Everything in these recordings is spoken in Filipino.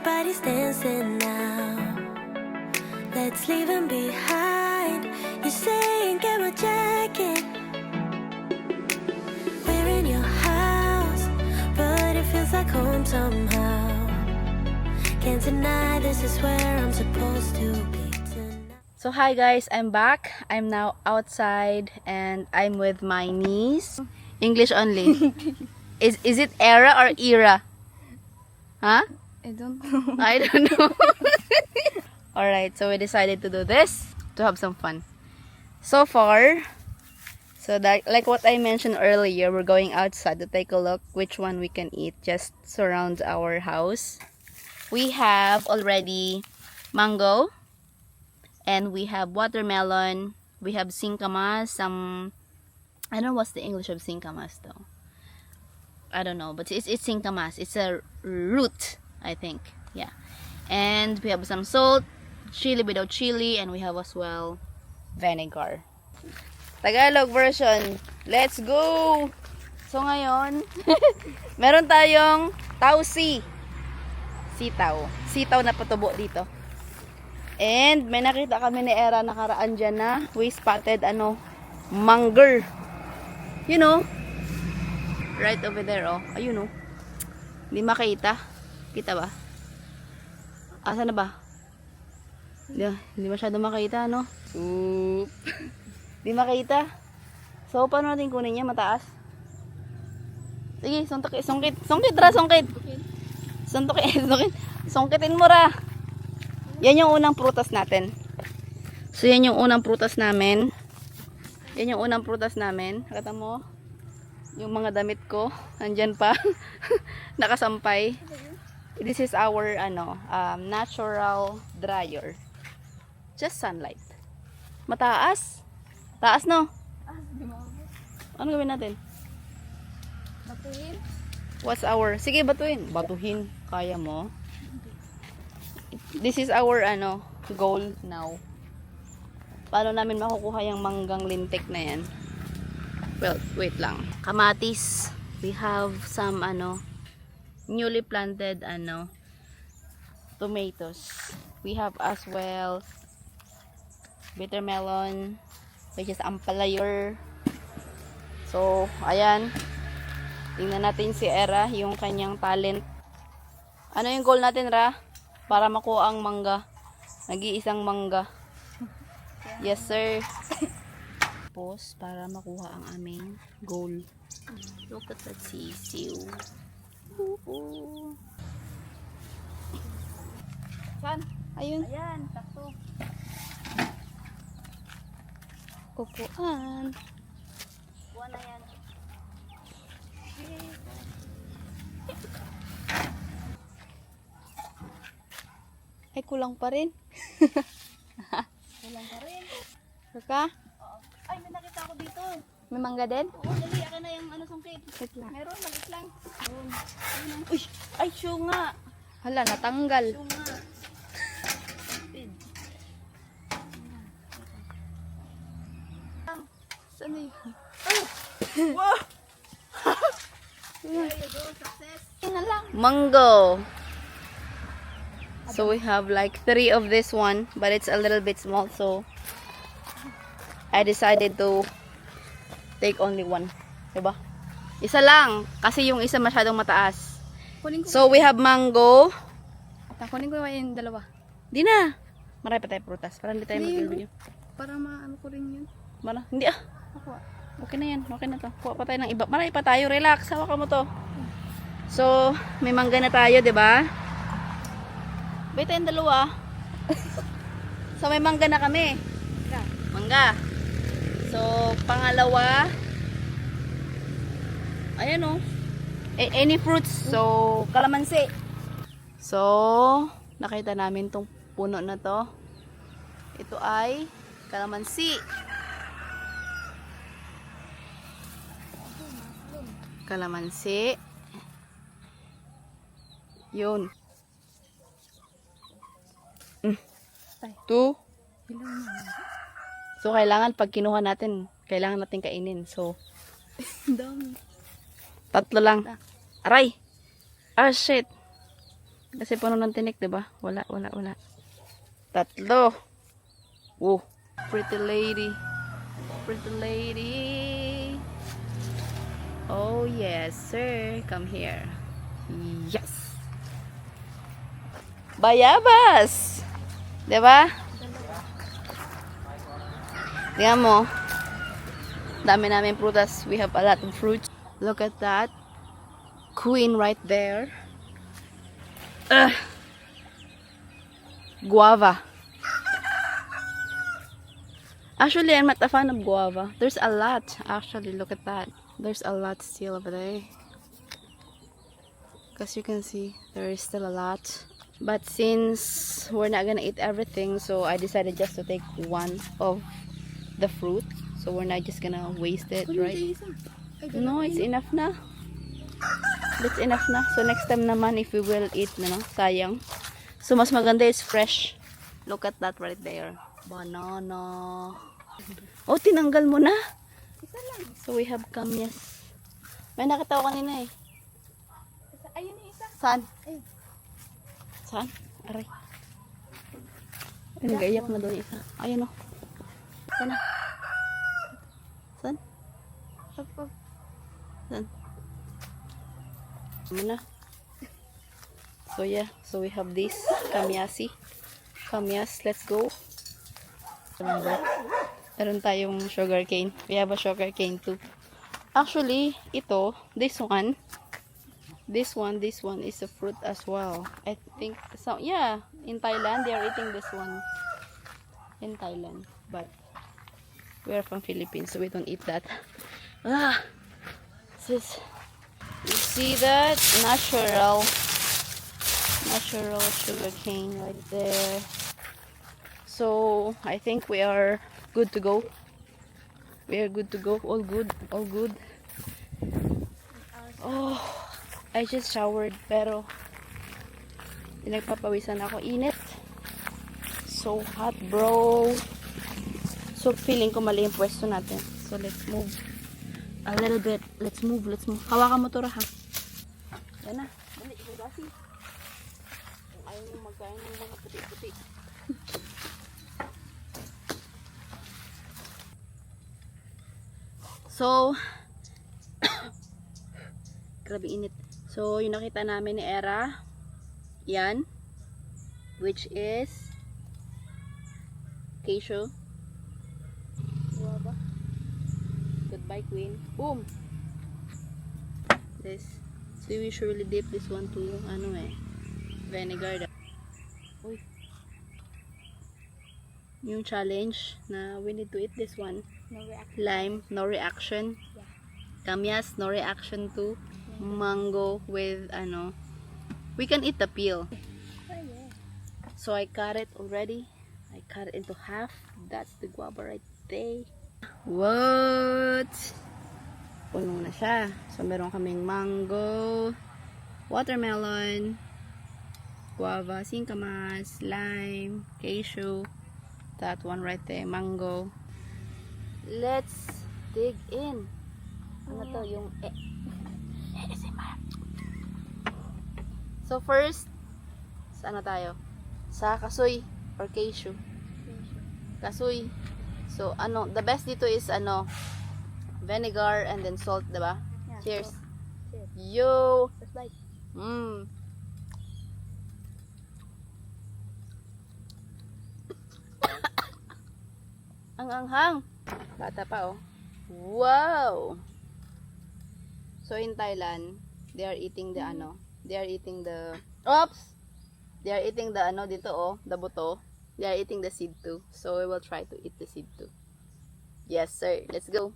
Everybody's dancing now. Let's leave them behind. You're saying get my jacket. We're in your house, but it feels like home somehow. Can't deny this is where I'm supposed to be tonight. So hi guys, I'm back. I'm now outside and I'm with my niece. English only. Is it Era or Era? Huh? I don't know. I don't know. Alright, so we decided to do this to have some fun. So far, so that like what I mentioned earlier, we're going outside to take a look which one we can eat just surrounds our house. We have already mango and we have watermelon. We have singkamas, some I don't know what's the English of singkamas though. I don't know, but it's singkamas. It's a root, I think. Yeah. And we have some salt, chili without chili, and we have as well vinegar. Tagalog version. Let's go! So ngayon, meron tayong tausi. Sitaw. Sitaw na patubo dito. And may nakita kami ni Era nakaraan dyan na we spotted manger. You know, right over there, oh. Ayun, oh. Hindi makita. Kita ba? Asa na ba? Hindi masyado makita, no? Oop. Hindi makita. So, paano natin kunin niya? Mataas? Sige, sungkit. Sungkit, ra, sungkit. Sungkitin mo, ra. Yan yung unang prutas natin. So, yan yung unang prutas namin. Nakita mo? Yung mga damit ko, andyan pa. Nakasampay. This is our natural dryer. Just sunlight. Mataas. Taas, no? Ano gawin natin? Batuhin? What's our... Sige, batuhin. Kaya mo. This is our goal now. Paano namin makukuha yung manggang lintik na yan? Well, wait lang. Kamatis. We have some newly planted tomatoes. We have as well bitter melon, which is ampalayor. So, ayan. Tingnan natin si Era, yung kanyang talent. Ano yung goal natin, Ra? Para makuha ang mangga. Nag-iisang mangga. Yes, sir. Tapos, para makuha ang aming goal. Look at that sisiw. Saan? Ayun. Ayan, sakto. Upuan. Upuan na yan. Ay, kulang pa rin. Kulang pa rin. Saka? Oo. Ay, may nakita ako dito. May mangga din? Oo, dali. Akin na yung sungkit. Wait lang. Meron, malit lang. Uy! Ay, siyo nga! Hala, natanggal. Yung nga. Saan na yun? Wow! There you go, success. Yan lang. Mango. So we have like 3 of this one, but it's a little bit small, so I decided to take only 1. Diba? Isa lang, kasi yung isa masyadong mataas. Kunin ko. So we have mango. Kunin ko yung dalawa. Di na. Marami pa tayo prutas. Para hindi tayo Hindi mag-video. Para maano ko rin yun. Hindi ah. Ako. Okay na yan. Okay na to. Kuha pa tayo ng iba. Marami pa tayo. Relax. Hawakan mo to. So, may mangga na tayo, di ba? Wait tayong dalawa. So, may mangga na kami. Mangga. So, pangalawa. Ayan o. Any fruits. So, kalamansi. So, nakita namin tong puno na to. Ito ay kalamansi. Kalamansi. Yun. 2. So, kailangan pag kinuha natin, kailangan natin kainin. So, Dami. 3 lang. Aray! Ah, shit! Kasi puno ng tinik, diba? Wala, wala, wala. Tatlo. Oh, pretty lady. Pretty lady. Oh, yes, sir. Come here. Yes. Bayabas! Diba? Tingnan mo. Dami namin prutas. We have a lot of fruits. Look at that. Queen right there. Guava. Actually, I'm not a fan of guava. There's a lot. Actually, look at that. There's a lot still over there. Because you can see, there is still a lot. But since we're not gonna eat everything, so I decided just to take one of the fruit. So we're not just gonna waste it, right? No, it's enough na. That's enough na. So next time naman, if we will eat, no, sayang. So mas maganda is fresh. Look at that right there. Banana. Oh, tinanggal mo na. So we have kamyas. May nakita ko kanina eh. Ayun yung isa. Saan? Saan? Aray. Ay, nag-aiyak na doon isa. Ayun o. Saan na? Saan? Saan? Ano na? So yeah, so we have this kamyasi. Kamyas, let's go. Meron tayong sugar cane. We have a sugar cane too. Actually, ito, this one is a fruit as well. I think so. Yeah, in Thailand they are eating this one. In Thailand, but we are from Philippines, so we don't eat that. Sis, you see that natural sugar cane right there. So I think we are good to go. We are good to go. All good, all good. Oh, I just showered pero pinagpapawisan ako. Init. So hot, bro. So feeling ko mali yung pwesto natin. So let's move a little bit. Let's move. Hawakan mo to ha. Yan na. Dali, ibagasi. Ayaw nyo magkain ng mga puti-puti. So, grabe init. So, yung nakita namin ni Era, yan, which is Keisho. Goodbye, Queen. Boom! This. So, we surely dip this one to, vinegar. Uy. Yung challenge na we need to eat this one. No reaction. Lime, no reaction. Yeah. Kamyas, no reaction to. Mango with, we can eat the peel. Oh, yeah. So, I cut it already. I cut it into half. That's the guava right there. What? Puno na siya. So, meron kaming mango, watermelon, guava, singkamas, lime, cashew. That one right there, mango. Let's dig in. Ano to? Yung ASMR. So first, saan na tayo? Sa kasoy or cashew. Kasoy. So the best dito is vinegar and then salt, diba? Yeah, Cheers. so, cheers. Yo. First bite. Ang anghang. Bata pa oh. Wow. So in Thailand, they are eating the they are eating the dito oh, the buto. They are eating the seed too. So we will try to eat the seed too. Yes, sir. Let's go.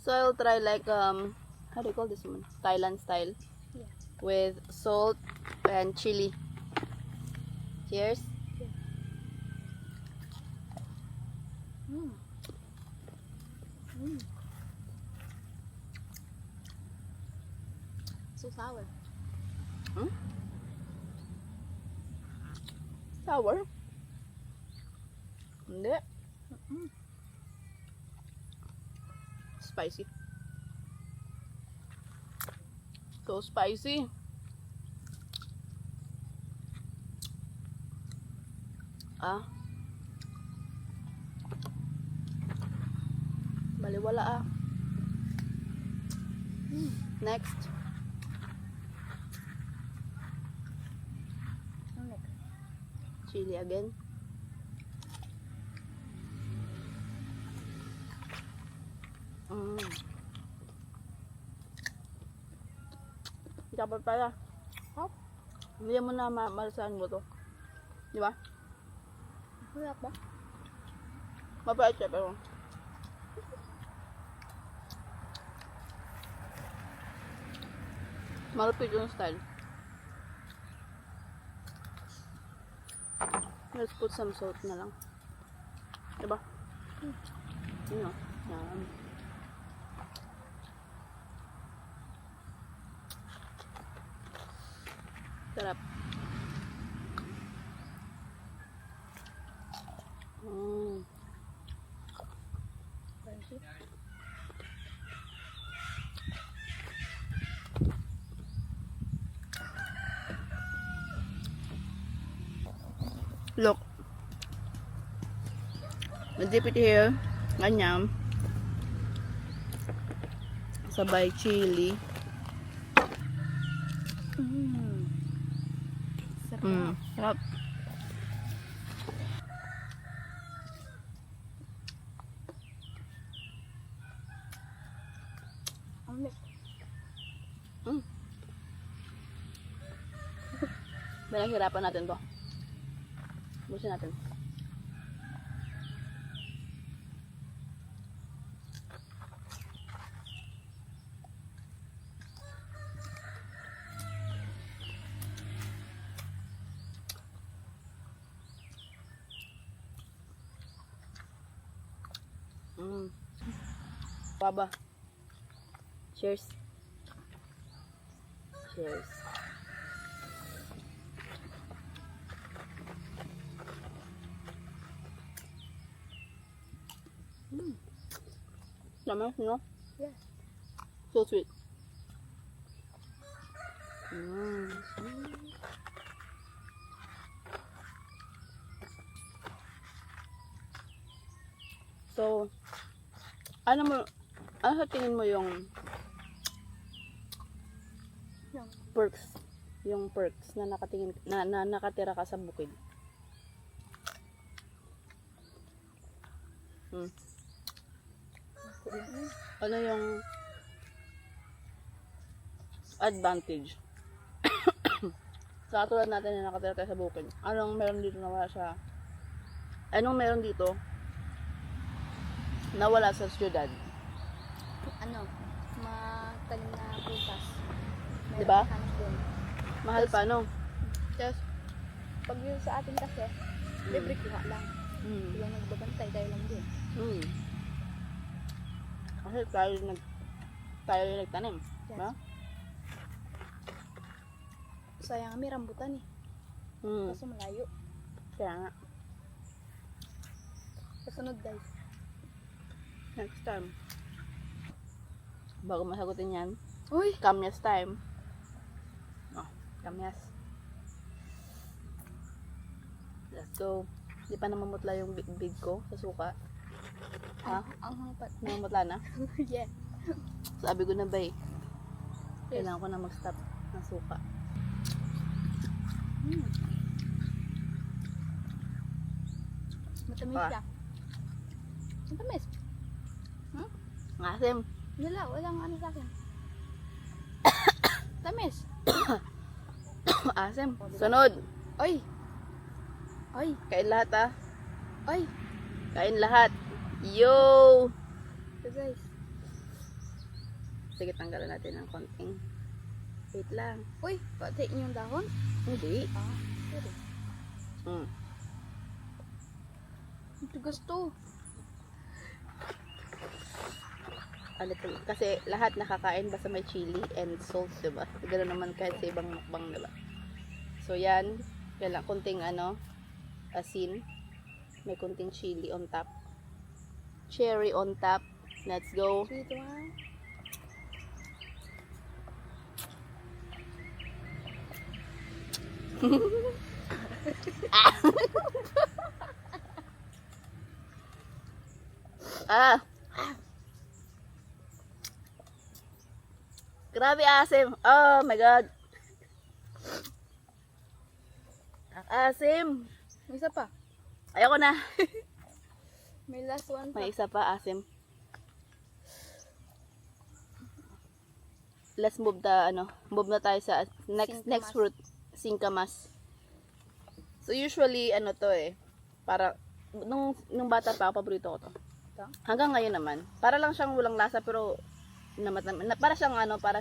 So I'll try like how do you call this one? Thailand style. Yeah. With salt and chili. Cheers. So sour. Sour? Hindi. Spicy. So spicy. Ah. Baliwala ah. Next. Ano next? Chili again. Dapat pala. Hop. Hindi mo na malasahan mo to. Di ba? Wala ba? Mapait siya pero. Malupit yung style. Let's put some salt na lang. Diba? Yun o. Yan. Sarap. Crunchy. Look. Dip it here. Ganyan. Sabay chili. Sarap. Sarap. Ang next. Pinaghirapan natin to. Busin natin. Baba. Cheers. Cheers. Naman, no? Yeah. So sweet. So, ano sa tingin mo yung Yung perks? Yung perks na nakatingin na nakatira ka sa bukid. Ano yung advantage? Sa katulad natin na nakatira tayo sa bukid. Anong meron dito na wala sa anong meron dito na wala sa syudad? ano, matalim na prutas. Diba? Hanap doon. Mahal pa, no? Tapos, pag yun sa atin kasi, libre kuha lang. Walang nagbabantay, tayo lang din. Kasi tayo yung nagtanim. Yes. Diba? Sayang may rambutan eh. Kaso malayo. Kaya nga. Kasunod guys. Next time. Bago masagutin yan, Uy! kamyas time. Oh, kamyas. Let's go. Di pa namamutla yung big ko sa suka. Ha? Ang hangpat. Namamutla na? Yeah. Sabi ko na ba eh. Kailangan ko na mag-stop ng suka. Matamis Ah. siya. Matamis. Ngasim. Walang ano sa akin. Tamis. Asim. Sunod. Oy! Oy! Kain lahat ah. Oy! Kain lahat. Yo! So guys. Sige, tanggalan natin ng konting. Wait lang. Uy! Pati yung dahon? Hindi. Sorry. Ito gusto. Kasi lahat nakakain basta may chili and salt, diba? Ganoon naman kahit sa ibang mukbang, diba? So yan, kailangan konting asin, may konting chili on top, cherry on top. Let's go. Sweet one. Ah! Grabe asim. Oh my God. Asim. May isa pa. Ayoko na. May last one pa. May isa pa asim. Let's move move na tayo sa next Singkamas. fruit, singkamas. So usually to para nung bata pa paborito ko to. Ito? Hanggang ngayon naman. Para lang siyang walang lasa pero para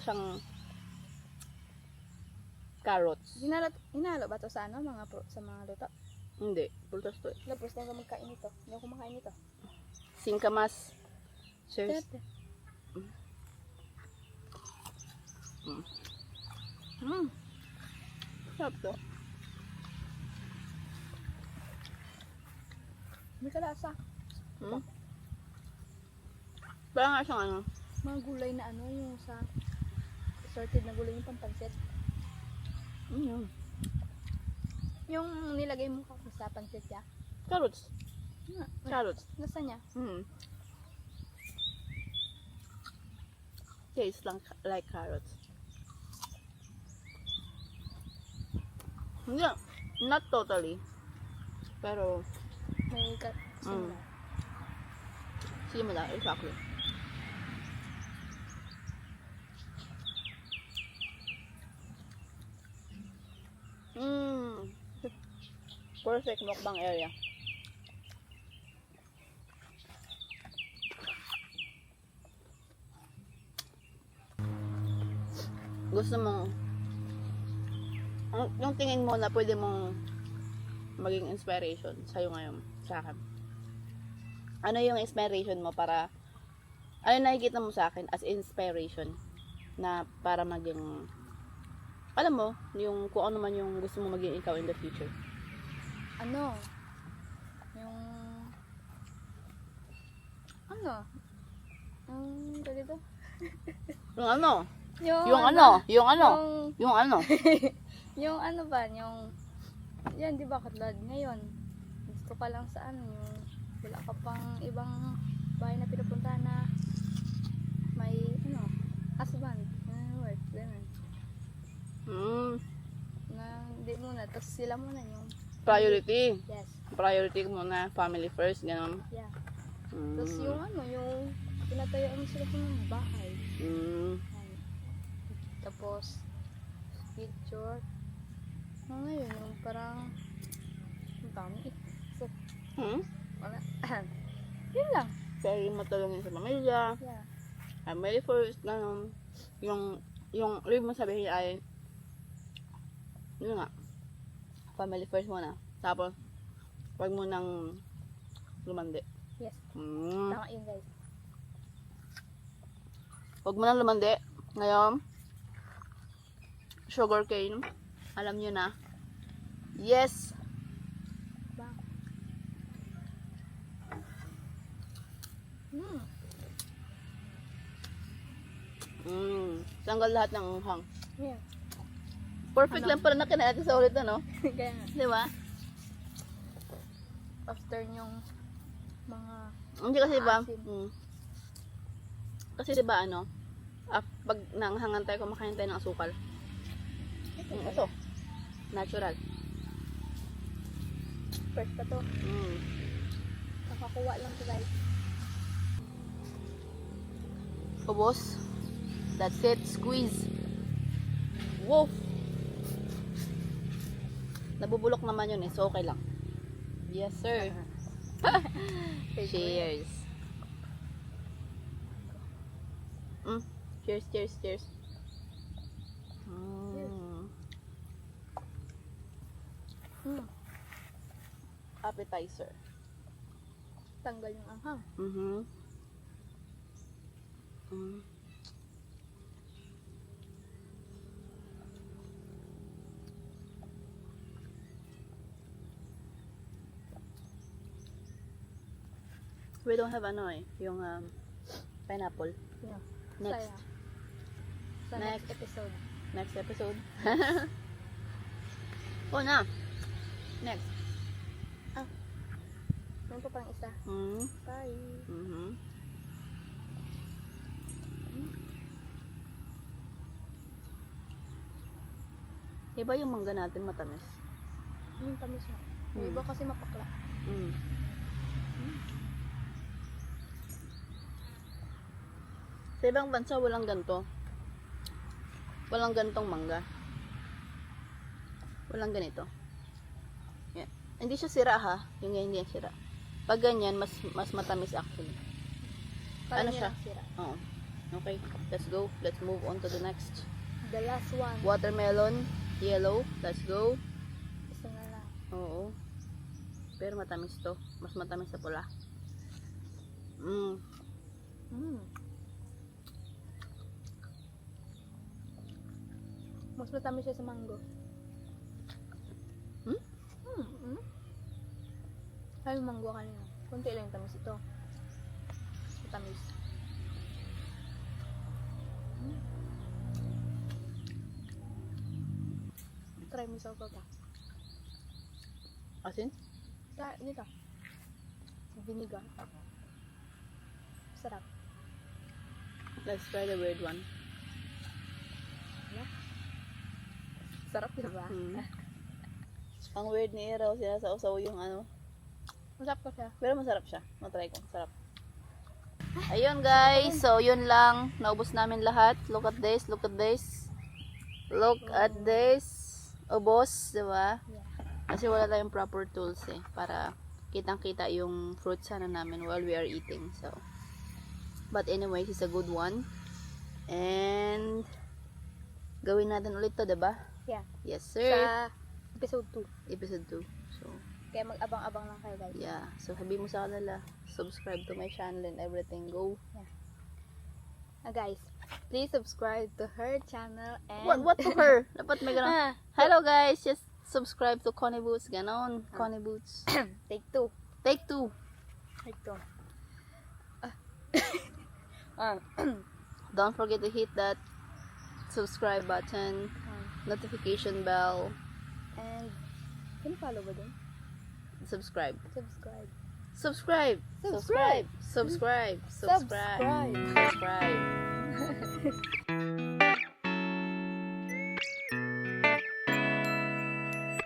siyang carrots. Hinalo ba to sa sa mga luto? Hindi, pultos to. Tapos na ako magkain ito. Hindi ako kumakain ito. Singkamas. Cheers. Tete. Sarap to. May kalasa. Hmm? Parang nga siyang Mga gulay na yung sa assorted na gulay yung pampansit. Yung nilagay mo sa pansit ya. Carrots. Hmm. Carrots. Nasa niya? Tastes like carrots. Hindi, not totally. Pero, May similar. similar, exactly. Perfect mukbang area. Gusto mong yung tingin mo na pwede mong maging inspiration sa'yo ngayon, sa akin. Ano yung inspiration mo para, ano nakikita mo sa akin as inspiration na para maging, alam mo, yung kung ano man yung gusto mo maging ikaw in the future. Yung ganito? Yung ano? Yung yan, di ba, katulad ngayon, gusto ka lang sa yung wala ka pang ibang bahay na pinupuntahan na may, husband, work, ganun. Na, hindi muna, tapos sila muna yung, Priority. yes, Priority muna, family first, gano'n. yeah. Tapos yung tinatayaan mo sila sa mga bahay. Yan. Tapos, picture. Ngayon, yung parang, ang dami eh. So, wala. Yun lang. Kaya matulungin sa pamilya, Yeah. family first, gano'n. Yung ibig mo sabihin ay, yun nga, family first muna. Tapos, wag mo nang lumandi. Yes. Mm. Tama yun, guys. Wag mo nang lumandi. Ngayon, sugar cane. Alam nyo na. Yes! Ba? Tanggal lahat ng anghang. Yeah. Perfect lang para nakinain natin sa ulit, ano? Kaya nga, Di ba? after yung mga, Hindi kasi ba? Asim. Kasi di ba pag nanghangan tayo, kumakain tayo ng asukal. Ito. Natural. first pa to, nakakuha lang to, guys. Ubos. That's it. Squeeze. Woof! Nabubulok naman yun so okay lang. Yes, sir. Cheers. Cheers, cheers, cheers. Appetizer. Tanggal yung anghang. We don't have yung pineapple. Yeah. Next. Saya. Sa next episode. Next episode. Oh na. Next. Meron pa parang isa. Mm. Bye. Mhm. Iba yung mangga natin matamis. Yung tamis mo. Yung iba kasi mapakla. Mm. Sa ibang bansa, walang ganito. Walang gantong mangga. Walang ganito. Yan. Hindi siya sira ha. Yung ganyan, hindi yan sira. Pag ganyan, mas matamis actually. Parang Ano siya? yun ang sira. Oo. Okay, let's go. Let's move on to the next. The last one. Watermelon, yellow. Let's go. Isa na lang. Oo. Pero matamis to. Mas matamis sa pula. Mm. Mm. Mas matamis siya sa mango. Hmm? Ay, mango kanina. Kunti lang yung tamis ito. Matamis. Try mo sa pa. Asin? Nito. Vinegar. Sarap. Let's try the weird one. Sarap, diba? Mm. Ang weird ni Eraw, sinasausaw yung ano. Masarap ko siya. Pero masarap siya. Matry ko. Masarap. Ayun guys. So, yun lang. Naubos namin lahat. Look at this. Look at this. Look at this. Ubos. Diba? Yeah. Kasi wala tayong proper tools eh. Para kitang-kita yung fruits sana namin while we are eating. So, but anyway, it's a good one. And, gawin natin ulit to, diba? Yeah. Yes, sir. Sa episode 2. Episode 2. So, Kaya mag-abang-abang lang kayo, guys. yeah. So, sabi mo sa kanila, subscribe to my channel and everything. Go. Guys, please subscribe to her channel and... What to her? Dapat may ganon. Ah, Hello guys, just subscribe to Connie Boots. Ganon. Connie Boots. take 2. Take 2. Take 2. Don't forget to hit that subscribe button, notification bell, And, can you follow ba dun? subscribe. Subscribe. Subscribe. Subscribe. Subscribe. Subscribe. Subscribe. Subscribe. Subscribe.